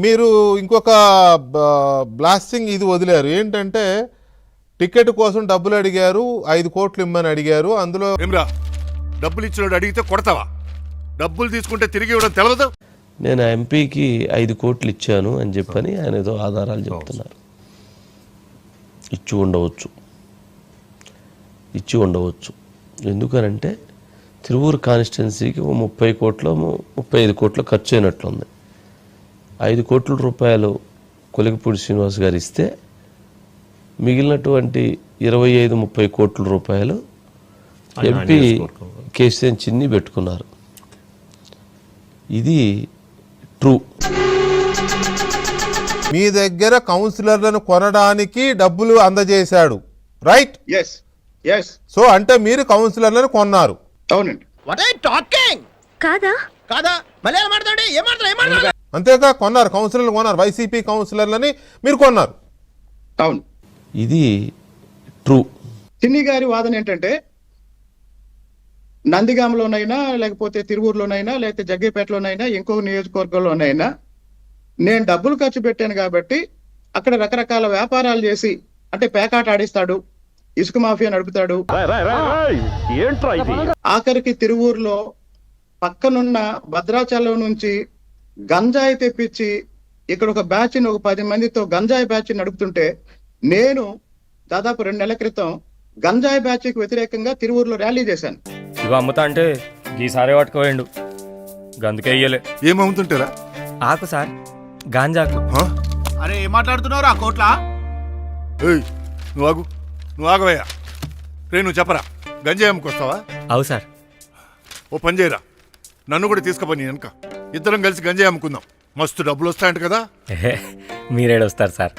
మీరు ఇంకొక బ్లాస్టింగ్ ఇది వదిలేరు ఏంటంటే టికెట్ కోసం డబ్బులు అడిగారు, 5 కోట్లు ఇమ్మని అడిగారు. అందులో ఏమ్రా డబ్బులు ఇచ్చినోడు అడిగితే కొడతావా? డబ్బులు తీసుకుంటే తిరిగి ఇవ్వడం తెలవదు. నేను ఎంపీకి 5 కోట్లు ఇచ్చాను అని చెప్పని ఆయన ఏదో ఆధారాలు చెప్తున్నారు. ఇచ్చి ఉండవచ్చు. ఎందుకనంటే తిరువూరు కాన్స్టిట్యున్సీకి 30 కోట్లు 35 కోట్లు ఖర్చు అయినట్లుంది. 5 కోట్ల రూపాయలు కొలిగిపూడి శ్రీనివాస్ గారు ఇస్తే మిగిలినటువంటి 25-30 కోట్ల రూపాయలు ఎంపీ కేసీఎన్ చిన్ని పెట్టుకున్నారు. ఇది ట్రూ. మీ దగ్గర కౌన్సిలర్లను కొనడానికి డబ్బులు అందజేశాడు, రైట్? సో అంటే మీరు కౌన్సిలర్లను కొన్నారు. అవునండి. అంతేగా కొన్నారు, కౌన్సిలర్లు కొన్నారు, వైసీపీ కౌన్సిలర్లని మీరు కొన్నారు. అవును, ఇది ట్రూ. చిన్ని గారి వాదన ఏంటంటే నందిగామలోనైనా లేకపోతే తిరువూరులోనైనా లేకపోతే జగ్గేపేటలోనైనా ఇంకొక నియోజకవర్గంలోనైనా నేను డబ్బులు ఖర్చు పెట్టాను కాబట్టి అక్కడ రకరకాల వ్యాపారాలు చేసి అంటే పేకాట ఆడిస్తాడు, ఇసుక మాఫియా నడుపుతాడు. ఆఖరికి తిరువూరులో పక్కనున్న భద్రాచలం నుంచి గంజాయి తెప్పించి ఇక్కడ ఒక బ్యాచ్ ఒక 10 మందితో గంజాయి బ్యాచ్ నడుపుతుంటే నేను దాదాపు 2 నెలల క్రితం గంజాయి బ్యాచ్ కి వ్యతిరేకంగా తిరువూరులో ర్యాలీ చేశాను. ఇవి అమ్ముతా అంటే ఈసారి పట్టుకోవేండు గందుకే ఇయ్యలే. ఏమవుతుంటారా? ఆకు సార్, గాంజాకు. అరే ఏం మాట్లాడుతున్నావు ఆ కోట్ల? నువ్వు ఆగవయ్యా. నువ్వు చెప్పరా, గంజాయి అమ్ముకొస్తావా? అవు సార్. ఓ పని చేయరా, నన్ను కూడా తీసుకుపోయి వెనక ఇద్దరం కలిసి గంజాయి అమ్ముకుందాం. మస్తు డబ్బులు వస్తాయంట కదా. మీరేడొస్తారు సార్?